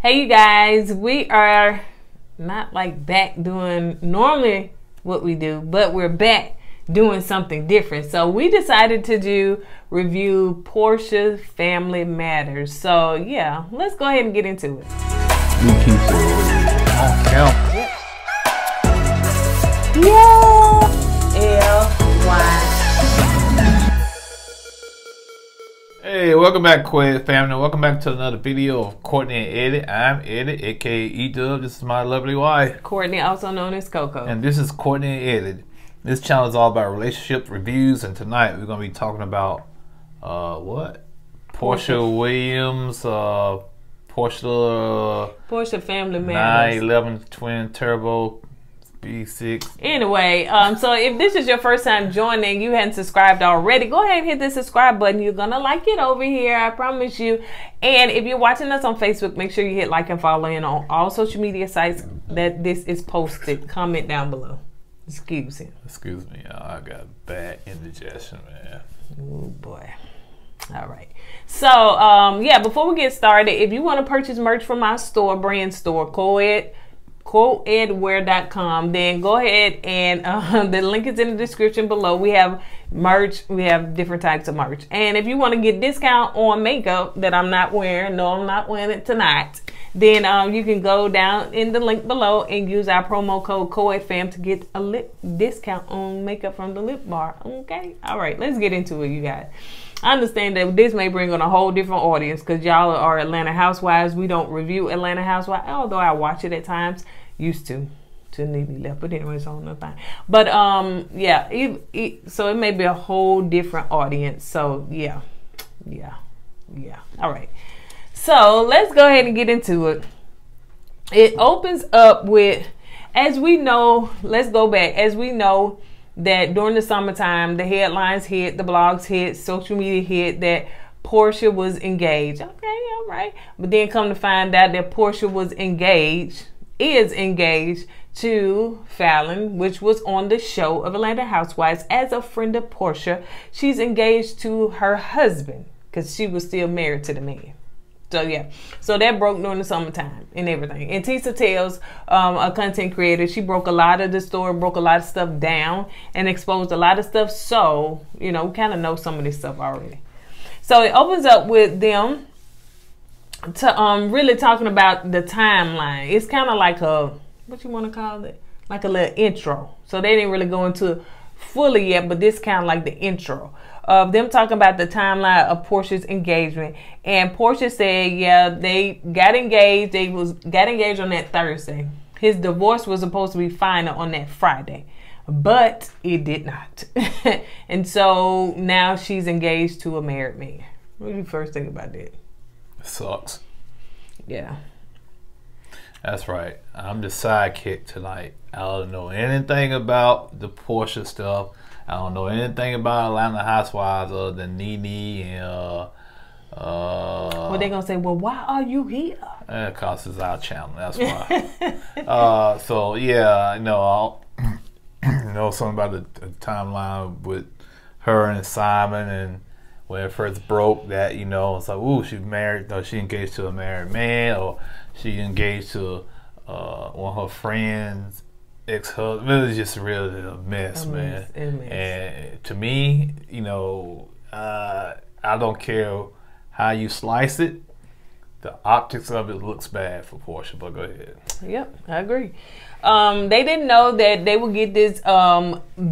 Hey you guys, we are not like back doing normally what we do, but we're back doing something different. So we decided to review Porsha Family Matters. So yeah, let's go ahead and get into it. Hey, welcome back, KOED family. Welcome back to another video of Courtney and Eddie. I'm Eddie, aka E-Dub. This is my lovely wife, Courtney, also known as Coco. And this is Courtney and Eddie. This channel is all about relationships, reviews, and tonight we're gonna be talking about what? Porsha Williams, Porsha Family Matters. 911 Twin Turbo B6. Anyway, so if this is your first time joining, you hadn't subscribed already, go ahead and hit the subscribe button. You're gonna like it over here, I promise you. And if you're watching us on Facebook, make sure you hit like and follow in on all social media sites that this is posted. Comment down below. Excuse me, y'all. I got bad indigestion, man. Oh boy. All right. So yeah, before we get started, if you want to purchase merch from my store, brand store, kourtneyandeddie.com, then go ahead and the link is in the description below. We have merch, we have different types of merch, and if you want to get discount on makeup that I'm not wearing, no, I'm not wearing it tonight, then you can go down in the link below and use our promo code KOEDFAM to get a lip discount on makeup from the lip bar. Okay, all right, let's get into it, you guys. I understand that this may bring on a whole different audience because y'all are Atlanta Housewives. We don't review Atlanta Housewives, although I watch it at times. Used to need me left, but anyway, it's on another thing. But yeah, so it may be a whole different audience. So yeah. All right. So let's go ahead and get into it. It opens up with, as we know, let's go back. As we know, that during the summertime, the headlines hit, the blogs hit, social media hit that Porsha was engaged. Okay, all right. But then come to find out that Porsha is engaged to Fallon, which was on the show of Atlanta Housewives as a friend of Porsha. She's engaged to her husband because she was still married to the man. So yeah, so that broke during the summertime and everything. And Tisa Tells, a content creator, she broke a lot of the story, broke a lot of stuff down and exposed a lot of stuff. So, you know, we kind of know some of this stuff already. So it opens up with them to really talking about the timeline. It's kind of like a, what you want to call it? Like a little intro. So they didn't really go into fully yet, but this kind of like the intro of them talking about the timeline of Porsha's engagement. And Porsha said, yeah, they got engaged. They got engaged on that Thursday. His divorce was supposed to be final on that Friday, but it did not. And so now she's engaged to a married man. What do you first think about that? It sucks. Yeah. That's right. I'm the sidekick tonight. I don't know anything about the Porsha stuff. I don't know anything about Atlanta Housewives other than Nene and well, they're gonna say, well, why are you here? Because it's our channel, that's why. So yeah, you know, I know something about the timeline with her and Simon, and when it first broke that, you know, it's like, ooh, she's married, or she engaged to a married man, or she engaged to one of her friends' ex-husband. It was just really a mess, man. And to me, you know, I don't care how you slice it. The optics of it looks bad for Porsha, but go ahead. Yep, I agree. They didn't know that they would get this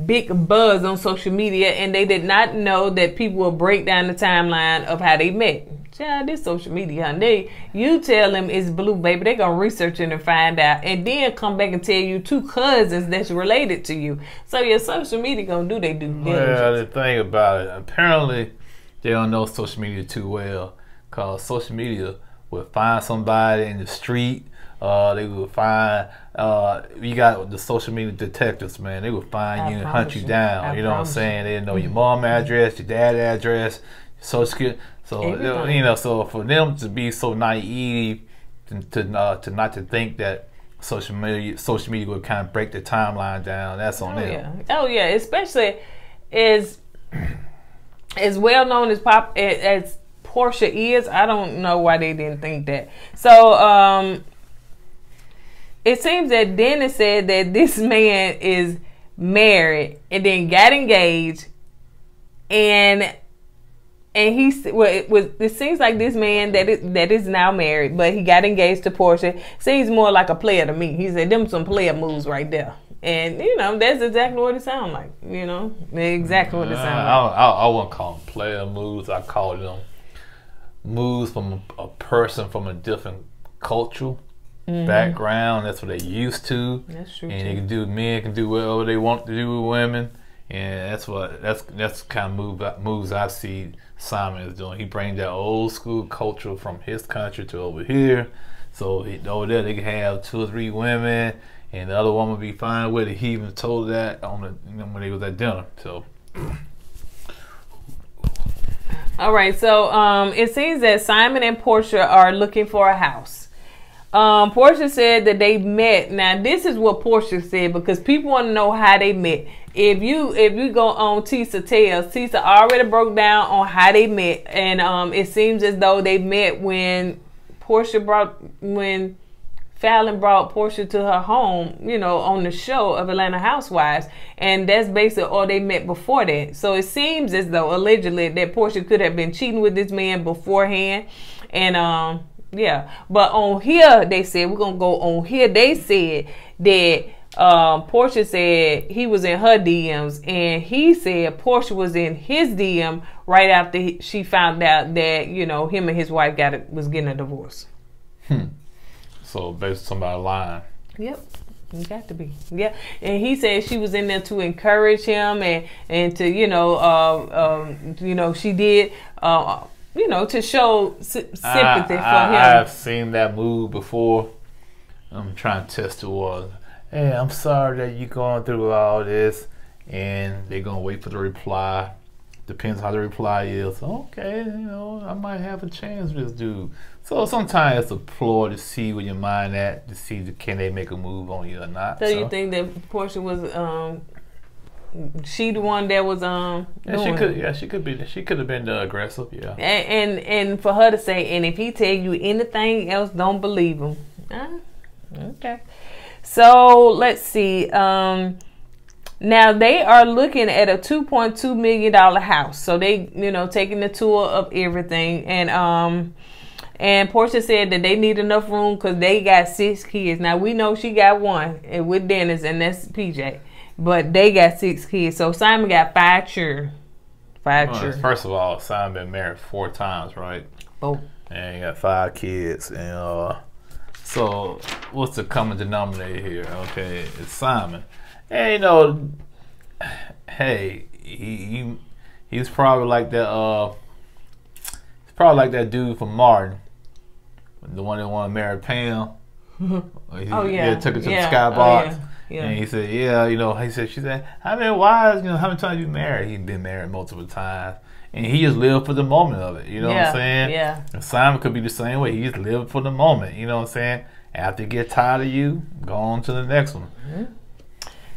big buzz on social media, and they did not know that people will break down the timeline of how they met. Child, this social media, honey. You tell them it's blue, baby, they're gonna research it and find out, and then come back and tell you two cousins that's related to you. So your social media gonna do they due diligence. Well, the thing about it, apparently they don't know social media too well, cause social media will find somebody in the street. They will find, you got the social media detectives, man. They will find you and hunt you down. You know what I'm saying? They know your mom address, your dad address, your social security. So, you know, so for them to be so naive to not to think that social media would kind of break the timeline down, that's on them. Yeah. Oh yeah, especially as well known as Porsha is. I don't know why they didn't think that. So it seems that Dennis said that this man is married and then got engaged, and it seems like this man that is now married, but he got engaged to Porsha. Seems more like a player to me. He said them some player moves right there. And, you know, that's exactly what it sounds like. You know, exactly what it sounds like. I wouldn't call them player moves. I call them moves from a person from a different cultural background. That's what they used to. That's true. And men can do whatever they want to do with women. And that's the kind of moves I see Simon is doing. He brings that old school culture from his country to over here. So over there they can have 2 or 3 women, and the other woman be fine with it. He even told that when they was at dinner. So, all right. So it seems that Simon and Porsha are looking for a house. Porsha said that they met. Now this is what Porsha said, because people want to know how they met. If you go on Tisa Tells, Tisa already broke down on how they met, and it seems as though they met when Fallon brought Porsha to her home, you know, on the show of Atlanta Housewives, and that's basically all they met before that. So it seems as though allegedly that Porsha could have been cheating with this man beforehand, and yeah. But on here they said, we're gonna go on here. They said that Porsha said he was in her DMs, and he said Porsha was in his DM right after she found out that, you know, him and his wife was getting a divorce. So basically somebody lying. Yep. You got to be. Yeah. And he said she was in there to encourage him and to, you know, she did, you know, to show sympathy for him. I've seen that move before. I'm trying to test the water. Hey, I'm sorry that you're going through all this, and they're going to wait for the reply. Depends how the reply is. Okay, you know, I might have a chance with this dude. So sometimes it's a ploy to see where your mind at, to see can they make a move on you or not. So you think that Porsha was she the one that was she could have been the aggressive, yeah. And for her to say, and if he tell you anything else, don't believe him. Okay. So let's see. Now they are looking at a $2.2 million house. So they, you know, taking the tour of everything, and Porsha said that they need enough room because they got 6 kids. Now we know she got 1 with Dennis, and that's PJ, but they got 6 kids. So Simon got 5 children. First of all, Simon been married 4 times, right? Oh. And he got 5 kids, and so what's the common denominator here? Okay, it's Simon. And, you know, hey, he's probably like that. He's probably like that dude from Martin, the one that wanted to marry Pam. Took her to the skybox. And he said, you know, she said, how many wives, you know, how many times you married? He'd been married multiple times. And he just lived for the moment of it. You know what I'm saying? Yeah. And Simon could be the same way. He just lived for the moment. You know what I'm saying? After you get tired of you, go on to the next one. Mm-hmm.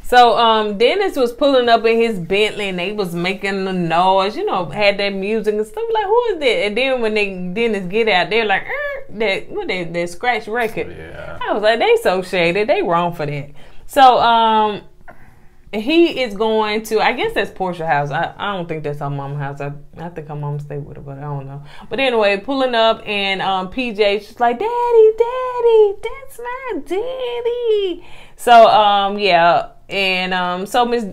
So Dennis was pulling up in his Bentley, and they was making the noise, you know, had that music and stuff. Like, who is that? And then when Dennis get out, they're like, that scratch record. Yeah. I was like, they so shady. They wrong for that. So he is going to, I guess that's Porsha's house. I don't think that's her mom's house. I think her mom stayed with her, but I don't know. But anyway, pulling up, and PJ's just like, Daddy, that's my daddy. So yeah. And so Miss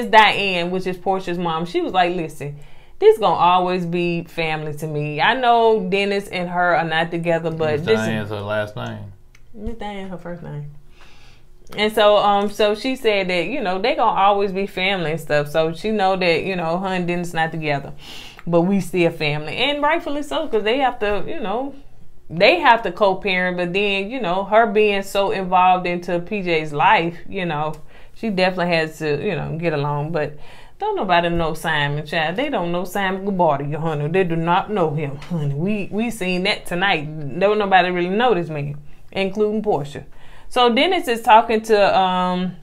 Diane, which is Porsha's mom, she was like, listen, this gonna always be family to me. I know Dennis and her are not together, but Miss Diane's her last name. Miss Diane, her first name. And so so she said that, you know, they gonna always be family and stuff. So she know that, you know, her and Dennis not together, but we still family, and rightfully so, because they have to, you know, they have to co-parent. But then, you know, her being so involved into PJ's life, you know, she definitely has to, you know, get along. But don't nobody know Simon, child. They don't know Simon Gubardi, honey. They do not know him, honey. We seen that tonight. Don't nobody really know this man, including Porsha. So Dennis is talking to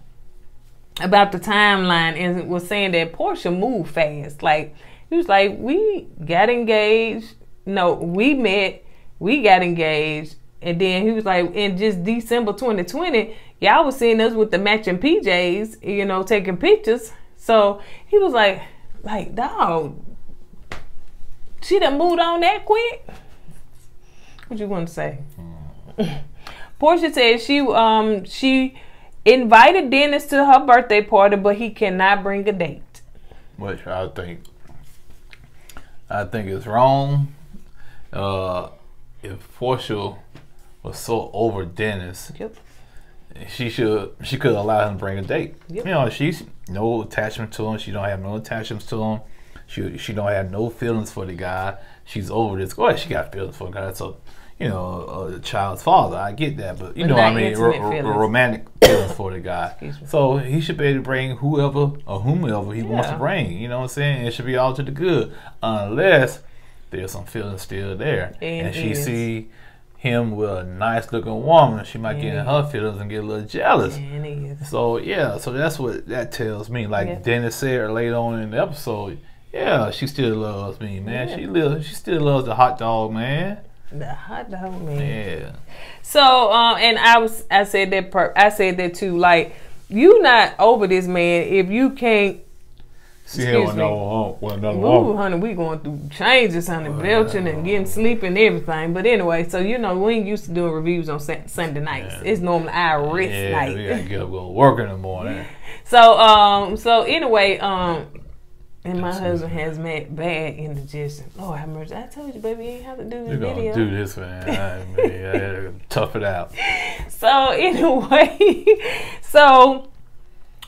about the timeline, and was saying that Porsha moved fast. Like, He was like, we got engaged. No, we met. We got engaged. And then he was like, in just December 2020, y'all was seeing us with the matching PJs, you know, taking pictures. So he was like, dog, she done moved on that quick? What you want to say? Porsha said she invited Dennis to her birthday party, but he cannot bring a date. Which I think is wrong. If Porsha was so over Dennis, yep, she could allow him to bring a date. Yep. You know, she's no attachment to him. She don't have no attachments to him. She don't have no feelings for the guy. She's over this. Well, she got feelings for the guy. So, you know, a child's father. I get that, but you know what I mean, romantic feelings for the guy. So he should be able to bring whoever or whomever he wants to bring. You know what I'm saying? It should be all to the good, unless there's some feelings still there, and she see him with a nice looking woman. She might get in her feelings and get a little jealous. So yeah, so that's what that tells me. Like Dennis said later on in the episode, yeah, she still loves me, man. She still loves the hot dog, man. The hot dog, man. Yeah. So and I said that too. Like, you not over this man if you can't. See him with another woman. Ooh, honey, we going through changes, honey, belching and getting sleep and everything. But anyway, so you know, we ain't used to doing reviews on Sunday nights. Yeah. It's normally our rest night. We gotta get up, go to work in the morning. So anyway, and my husband has bad indigestion. Lord have mercy. I told you, baby, you ain't have to do this video. You're gonna do this, man. I had to tough it out. So anyway, so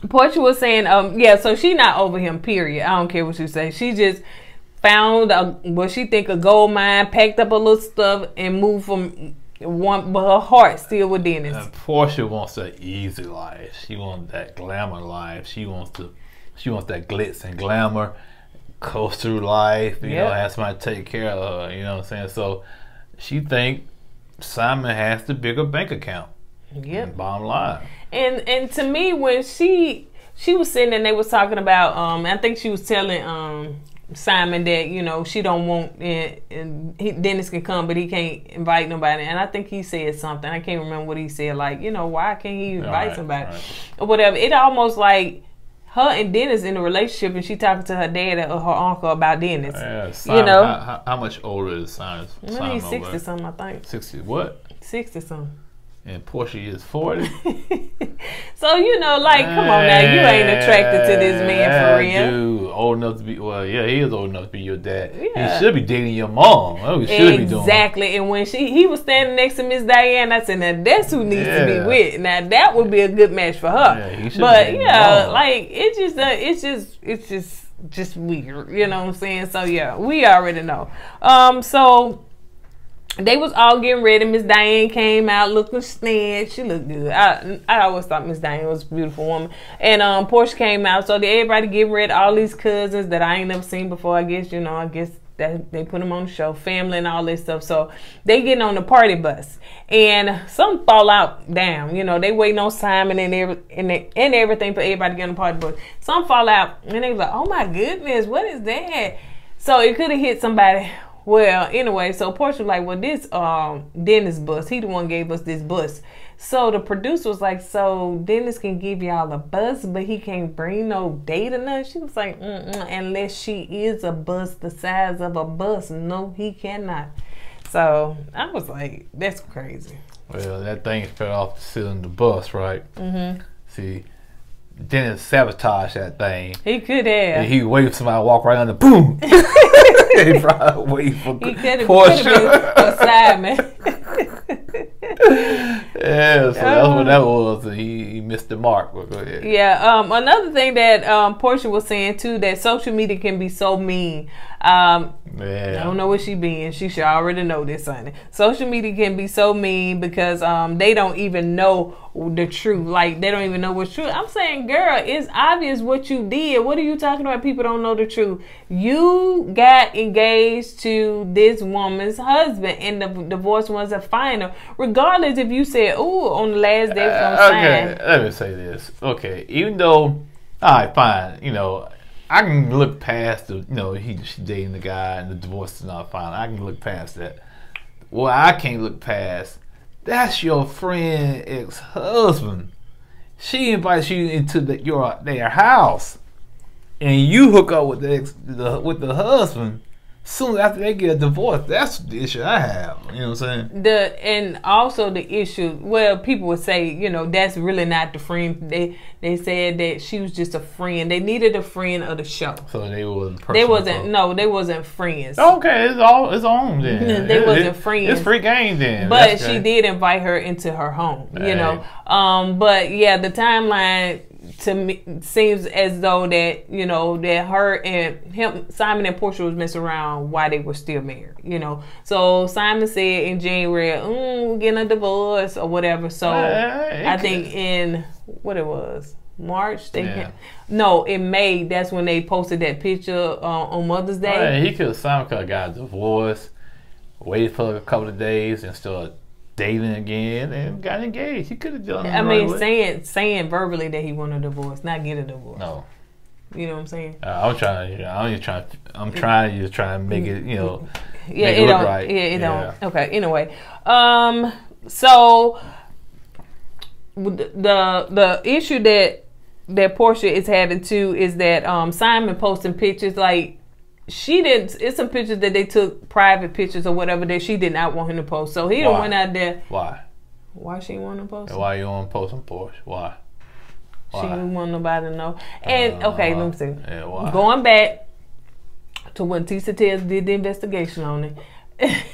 Porsha was saying, so she not over him, period. I don't care what you say. She just found what she think a gold mine, packed up a little stuff, and moved from one, but her heart still with Dennis. Porsha wants that easy life. She wants that glamour life. She wants that glitz and glamour, coast through life. You know, have somebody take care of her. You know what I'm saying? So she think Simon has the bigger bank account. Yep. Bottom line. And to me, when she was sitting and they was talking about, I think she was telling Simon that, you know, she don't want, Dennis can come, but he can't invite nobody. And I think he said something. I can't remember what he said. Like, you know, why can't he invite somebody or whatever? It almost like her and Dennis in a relationship, and she talking to her dad or her uncle about Dennis. Yeah, Simon, you know, how much older is Simon? He's 60 something, I think. 60 what? 60 something. And Porsha is 40. So, you know, like, come on now, you ain't attracted to this man for real. Dude, old enough to be, well, yeah, he is old enough to be your dad. Yeah. He should be dating your mom. That's what he should be doing. Exactly. And when he was standing next to Miss Diane, I said, now that's who needs to be with. Now that would be a good match for her. Yeah, he should be like, it's just weird. You know what I'm saying? So yeah, we already know. So they was all getting ready. Miss Diane came out looking snatched. She looked good. I always thought Miss Diane was a beautiful woman. And Porsha came out. So everybody getting ready. All these cousins that I ain't never seen before. I guess that they put them on the show. Family and all this stuff. So they getting on the party bus. And some fall out down. You know, they waiting on Simon and everything for everybody to get on the party bus. Some fall out. And they was like, oh my goodness, what is that? So it could have hit somebody. Well, anyway, so Porsha was like, well, this Dennis bus, he the one gave us this bus. So the producer was like, so Dennis can give y'all a bus, but he can't bring no date or nothing. She was like, unless she is a bus the size of a bus. No, he cannot. So I was like, that's crazy. Well, that thing fell off the ceiling of the bus, right? Mm-hmm. See, Dennis sabotaged that thing. He could have. He waited for somebody to walk right under, boom. He probably waited for Porsha. For Simon. Yeah, so that's what that was. He missed the mark. Well, go ahead. Yeah. Another thing that Porsha was saying too, that social media can be so mean. I don't know what she being. She should already know this, honey. Social media can be so mean because they don't even know the truth. Like, they don't even know what's true. I'm saying, girl, it's obvious what you did. What are you talking about? People don't know the truth. You got engaged to this woman's husband, and the divorce wasn't final. Regardless if you said, "Ooh, on the last day from sign." Okay, let me say this. Okay, even though, all right, fine. You know, I can look past the, she dating the guy and the divorce is not final. I can look past that. What I can't look past, that's your friend ex-husband. She invites you into their house, and you hook up with the husband. Soon after they get a divorce, that's the issue I have. You know what I'm saying? And also the issue, well, people would say, that's really not the friend. They said that she was just a friend. They needed a friend of the show. So they wasn't. They wasn't friends. Okay, it's on then. They wasn't friends. It's free game then. But she did invite her into her home. But yeah, the timeline to me seems as though that that her and him, Simon and Porsha, was messing around while they were still married. So Simon said in January, we're getting a divorce or whatever. So I think in what it was, March, in May, that's when they posted that picture on Mother's Day. Simon could have got a divorce, waited for a couple of days, and started dating again and got engaged. He could have done it. Saying verbally that he wanted a divorce, not get a divorce. No. You know what I'm saying? I'm trying to try and make it, Yeah, make it look right. Yeah, it don't. Okay, anyway. So the issue that Porsha is having too is that Simon posting pictures like it's some pictures that they took, private pictures or whatever, that she did not want him to post. So he done went out there. Why she didn't want to post? Why you want to post on Porsche? Why? She didn't want nobody to know. And okay, let me see. Yeah, why? Going back to when Tisa Tells did the investigation on it.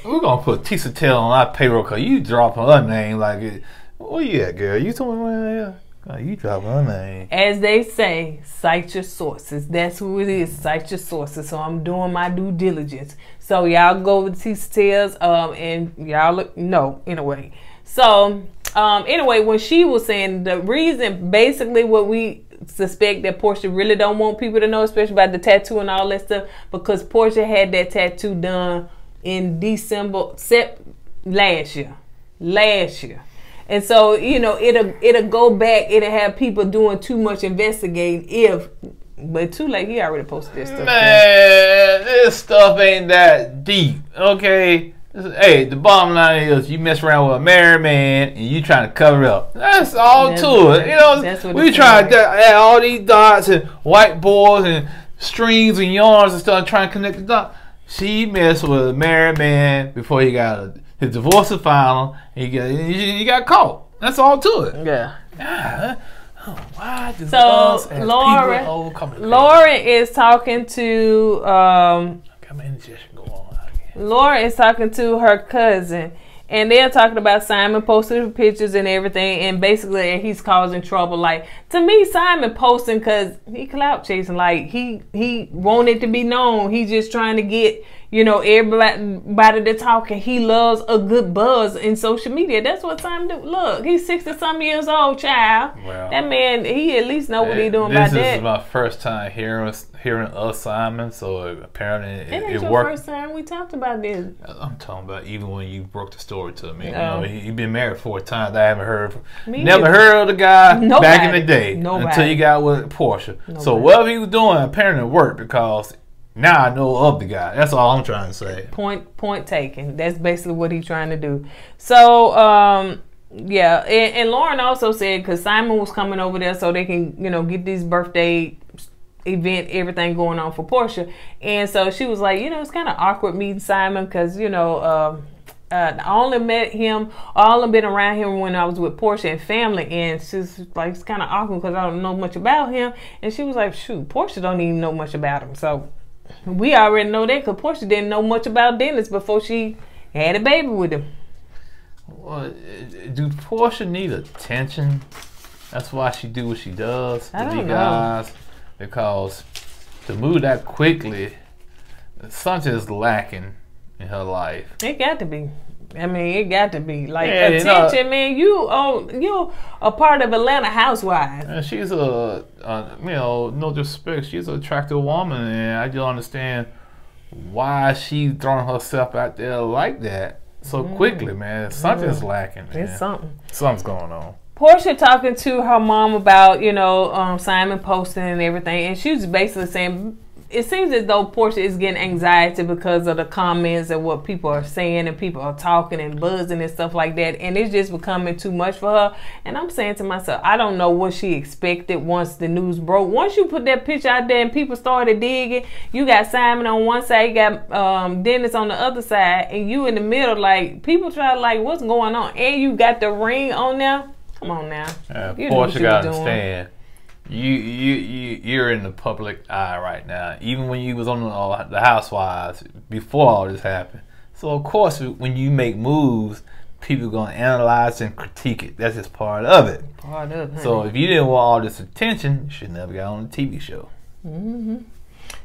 We're gonna put Tisa Tells on our payroll because you dropping her name like it. Where you at, girl? You told me you dropping her name. As they say, cite your sources. That's who it is. Cite your sources. So I'm doing my due diligence. So y'all go with Tisa Tells, and y'all know anyway. So anyway, when she was saying the reason, basically what we suspect that Porsha really don't want people to know, especially about the tattoo and all that stuff, because Porsha had that tattoo done in December, last year. And so, it'll go back, it'll have people doing too much investigating but too late, he already posted this stuff. Man, this stuff ain't that deep, okay? Hey, the bottom line is you mess around with a married man and you trying to cover it up. That's all to it. We trying to add all these dots and whiteboards and strings and yarns and stuff trying to connect the dots. She messed with a married man before he got his divorce is final. He got caught. That's all to it. Yeah. Why do us as Lauren is talking to Lauren is talking to her cousin, and they're talking about Simon posting pictures and everything, and basically he's causing trouble. Like, to me, Simon posting because he clout chasing. Like, he wanted to be known. He's just trying to get everybody to talk, and he loves a good buzz in social media. That's what Simon do. Look, he's 60-some years old, child. Well, that man, he at least know what he's doing about that. This is my first time hearing us, Simon, so apparently it ain't your worked. First time we talked about this. I'm talking about even when you broke the story to me. He's been married 4 times. I haven't never heard of the guy back in the day until you got with Porsha. So whatever he was doing apparently worked, because now I know of the guy. That's all I'm trying to say. Point taken. That's basically what he's trying to do. So yeah, and Lauren also said, because Simon was coming over there so they can get these birthday event, everything going on for Porsha, and so she was like, it's kind of awkward meeting Simon because I only met him, all I've been around him when I was with Porsha and family, and she's like, it's kind of awkward because I don't know much about him. And she was like, shoot, Porsha don't even know much about him. So we already know that, because Porsha didn't know much about Dennis before she had a baby with him. Well, do Porsha need attention? That's why she do what she does to these guys. Because to move that quickly, something's lacking in her life. It got to be. I mean, it got to be. Like, attention, man. You a part of Atlanta Housewives. And she's no disrespect, she's an attractive woman, and I don't understand why she's throwing herself out there like that so quickly, man. Something's lacking, man. It's something. Something's going on. Porsha talking to her mom about, you know, Simon posting and everything, and she was basically saying, it seems as though Porsha is getting anxiety because of the comments and what people are saying, and people are talking and buzzing and stuff like that, and it's just becoming too much for her. And I'm saying to myself, I don't know what she expected once the news broke. Once you put that picture out there and people started digging, you got Simon on one side, you got Dennis on the other side, and you in the middle, like, people try to, like, what's going on? And you got the ring on there. Come on now. Porsha got to understand. You're in the public eye right now. Even when you was on the Housewives before all this happened. So of course, when you make moves, people are gonna analyze and critique it. That's just part of it. Part of it. So if you didn't want all this attention, you should never got on a TV show.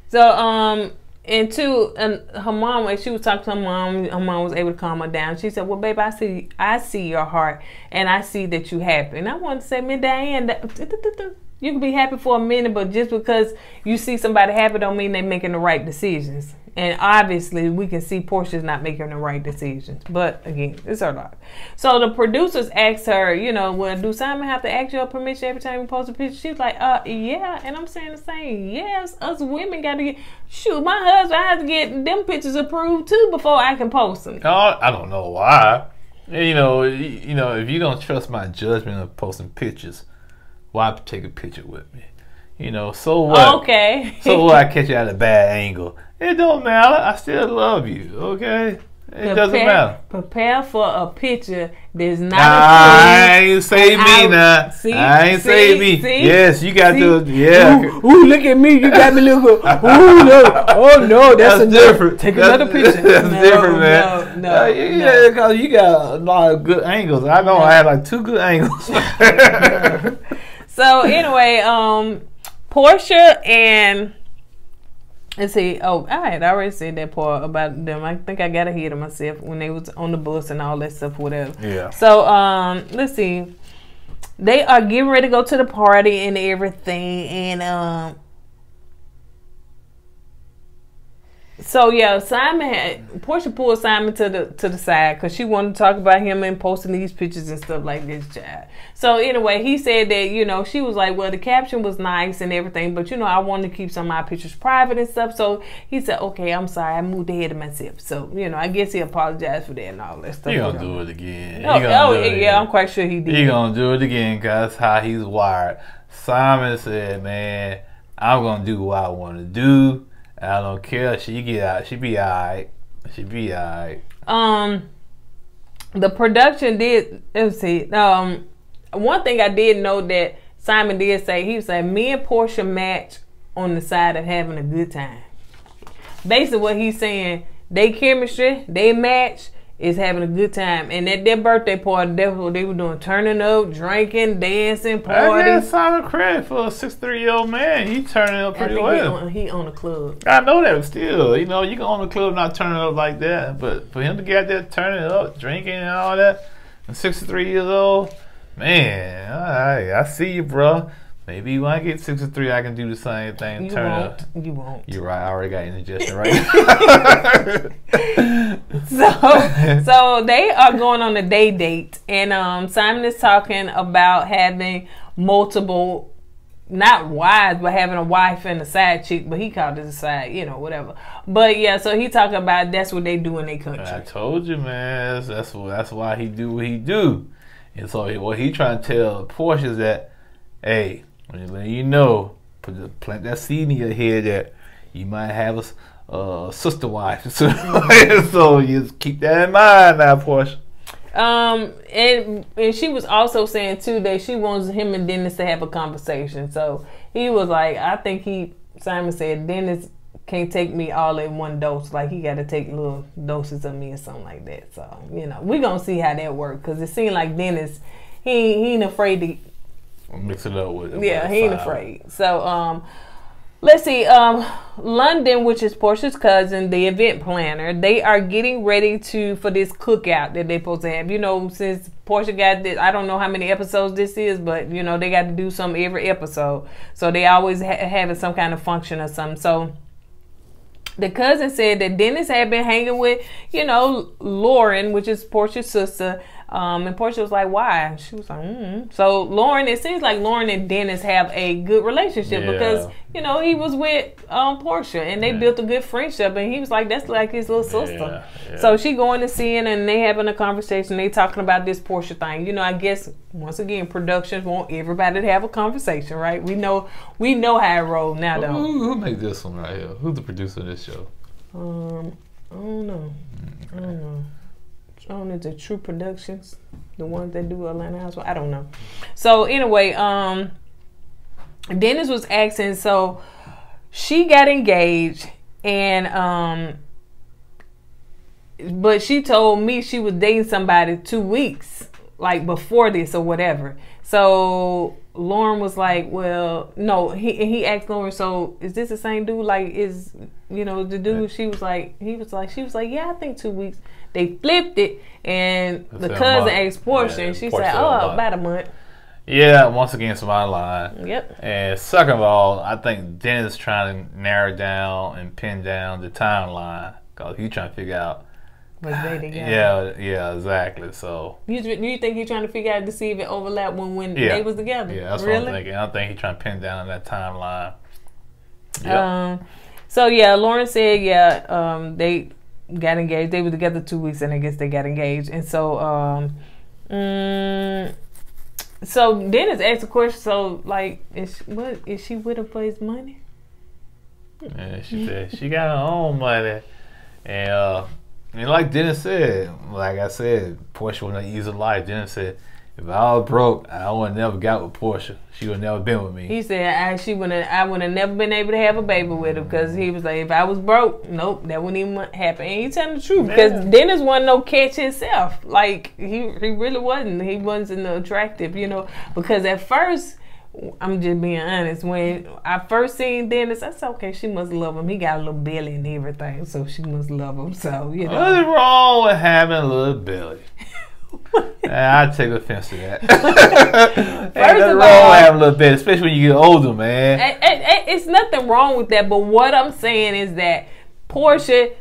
So and her mom, when she was talking to her mom was able to calm her down. She said, "Well, babe, I see your heart, and I see that you happy." And I wanted to say, "Man, Diane, you can be happy for a minute, but just because you see somebody happy don't mean they're making the right decisions." And obviously, we can see Porsha's not making the right decisions. But again, it's her life. So the producers asked her, you know, well, do Simon have to ask your permission every time you post a picture? She's like, yeah. And I'm saying the same. Yes, us women got to get, shoot, my husband, I have to get them pictures approved too before I can post them. I don't know why. You know, if you don't trust my judgment of posting pictures, why take a picture with me? You know, so what? Okay. So what? I catch you at a bad angle. It don't matter. I still love you. Okay. It doesn't matter. Prepare for a picture that's not. I ain't say me now. I ain't say me. Yes, you got to. Yeah. Ooh, look at me. You got me looking. Ooh, no. Oh no, that's different. Take another picture. That's different, man. No. Yeah, because you got a lot of good angles. I know I had like 2 good angles. So anyway, Porsha and let's see. Oh, I had already said that part about them. I think I got ahead of myself when they was on the bus and all that stuff, whatever. Yeah. So let's see. They are getting ready to go to the party and everything, and so yeah, Porsha pulled Simon to the side because she wanted to talk about him and posting these pictures and stuff like this, child. So anyway, he said that, you know, she was like, well, the caption was nice and everything, but you know, I wanted to keep some of my pictures private and stuff. So he said, okay, I'm sorry, I moved ahead of myself. So, you know, I guess he apologized for that and all that stuff. He gonna do it again. Yeah, I'm quite sure he did. He gonna do it again because that's how he's wired. Simon said, man, I'm gonna do what I want to do. I don't care. She get out. She be alright. She be alright. The production did. Let's see. One thing I did know that Simon did say, he said, me and Porsha match on the side of having a good time. Basically, what he's saying, they chemistry, they match is having a good time. And at their birthday party, that's what they were doing, turning up, drinking, dancing, partying. I give Simon credit for a 63-year-old man. He turning up pretty well. He own a club. I know that, but still, you know, you can own a club not turning up like that. But for him to get there turning up, drinking and all that, and 63 years old, man, I see you, bro. Maybe when I get 63, I can do the same thing. Turn up. You won't. You're right. I already got indigestion right now. So they are going on a date, and Simon is talking about having multiple, not wives, but having a wife and a side chick. But he called it a side, you know, whatever. But yeah, so he talking about that's what they do in their country. I told you, man. That's why he do what he do. And so what he trying to tell Porsha is that, hey, you know, plant that seed in your head that you might have a sister wife. So you just keep that in mind now, Porsha. And she was also saying too that she wants him and Dennis to have a conversation. So he was like, I think Simon said Dennis can't take me all in one dose. Like he got to take little doses of me or something like that. So you know, we gonna see how that works because it seemed like Dennis he ain't afraid to mix it up with him. Yeah, he ain't afraid. So let's see. London, which is Porsha's cousin, the event planner, they are getting ready for this cookout that they're supposed to have. You know, since Porsha got this, I don't know how many episodes this is, but you know, they got to do something every episode. So they always having some kind of function or something. So the cousin said that Dennis had been hanging with, you know, Lauren, which is Porsha's sister, And Porsha was like, why? She was like, So Lauren, it seems like Lauren and Dennis have a good relationship because, you know, he was with Porsha and they built a good friendship, and he was like, that's like his little sister. So she going to see it and they having a conversation. They talking about this Porsha thing. You know, I guess once again, productions want everybody to have a conversation, right? We know how it rolls now, though. Who made this one right here? Who's the producer of this show? I don't know. I don't know. I don't know, the True Productions, the ones that do Atlanta Housewives. I don't know. So anyway, Dennis was asking, so she got engaged, and but she told me she was dating somebody 2 weeks, like before this or whatever. So Lauren was like, well, no, he asked Lauren, so is this the same dude? Like, is, you know, the dude? She was like, she was like, yeah, I think 2 weeks. They flipped it, and the cousin asked Porsha, and she said, oh, about a month. Yeah, once again, somebody lied. Yep. And second of all, I think Dennis trying to narrow down and pin down the timeline, because he's trying to figure out. Was they together? Yeah, exactly. So you think he's trying to figure out to see if it overlapped when they was together? Yeah, that's really? what I'm thinking. I think he's trying to pin down that timeline. Yep. So yeah, Lauren said they got engaged. They were together 2 weeks, and I guess they got engaged. And so so Dennis asked a question. So like, is she with him for his money? Yeah, she said she got her own money, and like Dennis said, like I said, Porsha was an easy life. Dennis said, if I was broke, I would have never got with Porsha. She would have never been with me. He said, I would have never been able to have a baby with her, because he was like, if I was broke, nope, that wouldn't even happen. And he telling the truth, because Dennis wasn't no catch himself. Like, he really wasn't. He wasn't attractive, you know, because at first, I'm just being honest, when I first seen Dennis, I said, okay, she must love him. He got a little belly and everything, so she must love him. So, you know. What's wrong with having a little belly? I take offense to that. First of all, having a little belly, especially when you get older, man. It's nothing wrong with that, but what I'm saying is that Porsha,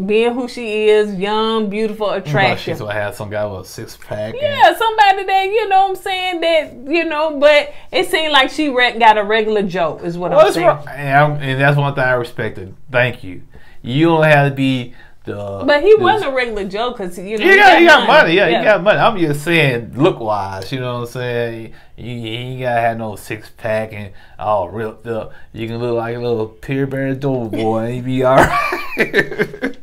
being who she is, young, beautiful, attractive. She's gonna have some guy with a 6-pack. Yeah, somebody that, you know what I'm saying, that, you know, but it seemed like she got a regular joke, is what I'm saying. And that's one thing I respected. Thank you. You don't have to be but he wasn't a regular joke, because, you know, he got money. Yeah, he got money. I'm just saying, look-wise, you know what I'm saying? You ain't gotta have no 6-pack and all ripped up. You can look like a little purebred adorable boy and you be all right.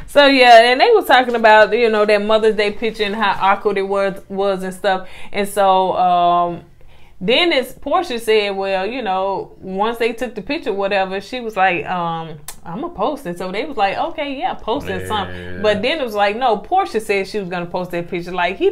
So yeah, and they was talking about, you know, that Mother's Day picture and how awkward it was and stuff. And so then Porsha said, well, you know, once they took the picture, whatever, she was like, I'm gonna post it. So they was like, okay, yeah, post it, something. But then it was like, no, Porsha said she was gonna post that picture. Like, I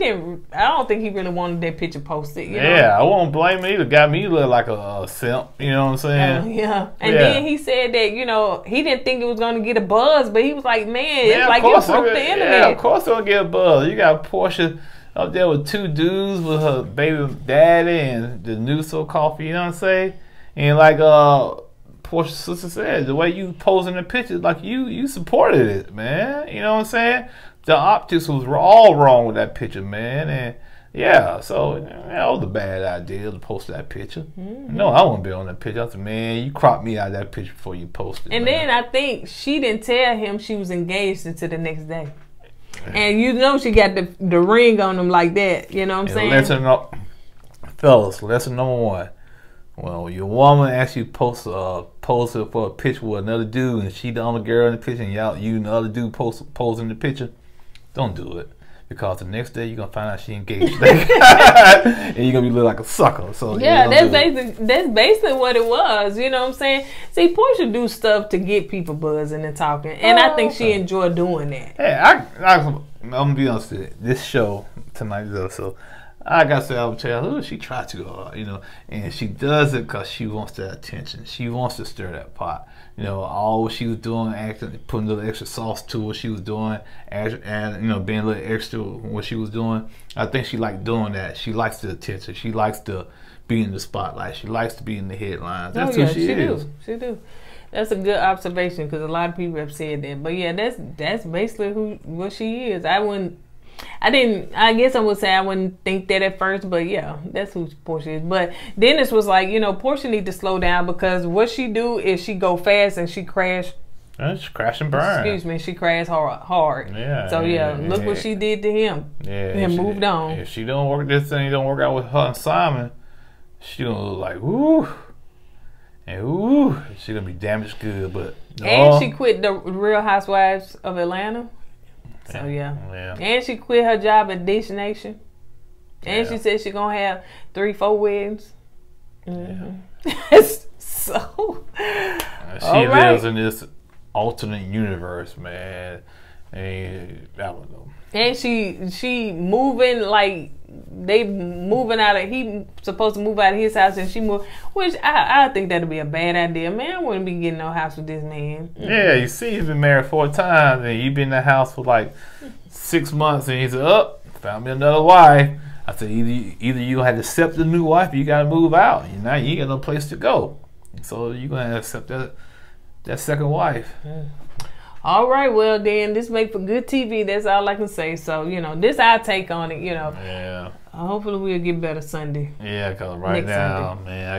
don't think he really wanted that picture posted. You know? I won't blame him either. Got me look like a simp. You know what I'm saying? And then he said that, you know, he didn't think it was gonna get a buzz, but he was like, man, it's like it broke the internet. Yeah, of course it'll get a buzz. You got Porsha up there with 2 dudes with her baby daddy and the new coffee, you know what I'm saying? And like Porsha's sister said, the way you posing the pictures, like you supported it, man. You know what I'm saying? The optics was all wrong with that picture, man. And yeah, so that was a bad idea to post that picture. No, I wouldn't be on that picture. I said, man, you cropped me out of that picture before you posted it. And then I think she didn't tell him she was engaged until the next day. And you know she got the ring on them like that. You know what I'm saying? Lesson number 1. Well, your woman actually posts her for a picture with another dude, and she the only girl in the picture, and you and the other dude posing the picture, don't do it. Because the next day you're gonna find out she engaged, and you're gonna be looking like a sucker. So yeah, that's basically what it was. You know what I'm saying? See, Porsha do stuff to get people buzzing and talking, and I think she enjoyed doing that. Hey, I'm gonna be honest with you. This show tonight, so I gotta say, I would tell her, she tried too hard, you know, and she does it because she wants that attention. She wants to stir that pot. You know, all what she was doing, putting a little extra sauce to what she was doing, and you know, being a little extra what she was doing. I think she liked doing that. She likes the attention. She likes to be in the spotlight. She likes to be in the headlines. That's who she is. She do. That's a good observation, because a lot of people have said that. But yeah, that's basically what she is. I wouldn't I guess I would say I wouldn't think that at first, but yeah, that's who Porsha is. But Dennis was like, you know, Porsha need to slow down because what she do is she go fast and she crash. She crash and burn. Excuse me, she crashed hard. Yeah. So look what she did to him. Yeah. And moved on. If she don't work this thing, don't work out with her and Simon, she gonna look like woo. And woo, she gonna be damaged good, but and she quit the Real Housewives of Atlanta. So yeah. And she quit her job at Dish Nation. And she said she gonna have 3-4 weddings. So she lives in this alternate universe, man. And I don't know. And she moving like they moving out of he supposed to move out of his house and she moved, which I think that'd be a bad idea. Man, I wouldn't be getting no house with this man. Yeah, you see, he's been married 4 times and you've been in the house for like 6 months and he said, "Oh, found me another wife." I said, either you had to accept the new wife or you gotta move out. Now you ain't got no place to go. So you're gonna accept that second wife. All right, well then, this make for good TV. That's all I can say. So you know, this our take on it. You know. Yeah. Hopefully we'll get better Sunday. Yeah, cause right now, man,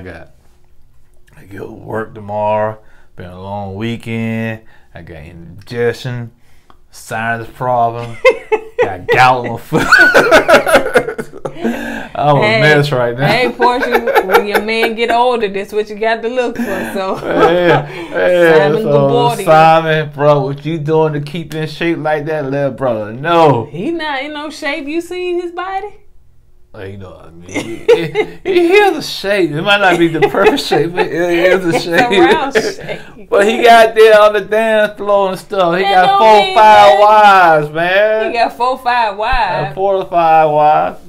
I go to work tomorrow. Been a long weekend. I got indigestion, sinus problem. Got gout on my foot. I'm a mess right now. Hey, Porsha, when your man get older, that's what you got to look for. So, Simon, bro, what you doing to keep in shape like that, little brother? No, he not in no shape. You seen his body? You know what I mean? He has a shape. It might not be the perfect shape, but it is a shape. It's a round shape. But he got there on the dance floor and stuff. He got 4 or 5 wives, man. He got 4 or 5 wives. 4 or 5 wives.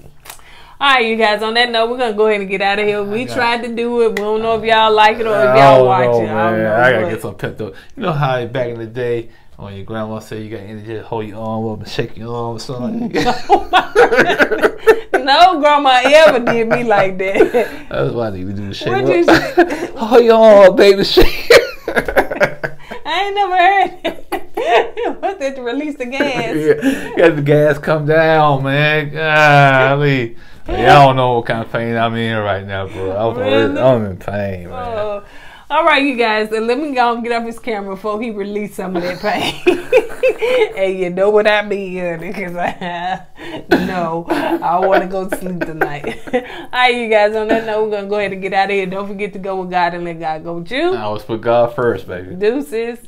All right, you guys, on that note, we're going to go ahead and get out of here. We tried to do it. We don't know if y'all like it or if y'all watch it. I got to get some pep up. You know how back in the day, when your grandma said you got energy to hold your arm up and shake your arm or something like that? No grandma ever did me like that. That's why I need to do the shake up. Hold your arm up, baby, shake. I ain't never heard it. What's that to release the gas? Yeah, got the gas come down, man. Golly. Y'all don't know what kind of pain I'm in right now, bro. I'm in pain, man. All right, you guys, let me go and get off his camera before he release some of that pain. And you know what I mean, because I want to go to sleep tonight. All right, you guys, on that note, we're going to go ahead and get out of here. Don't forget to go with God and let God go with you. I always put God first, baby. Deuces.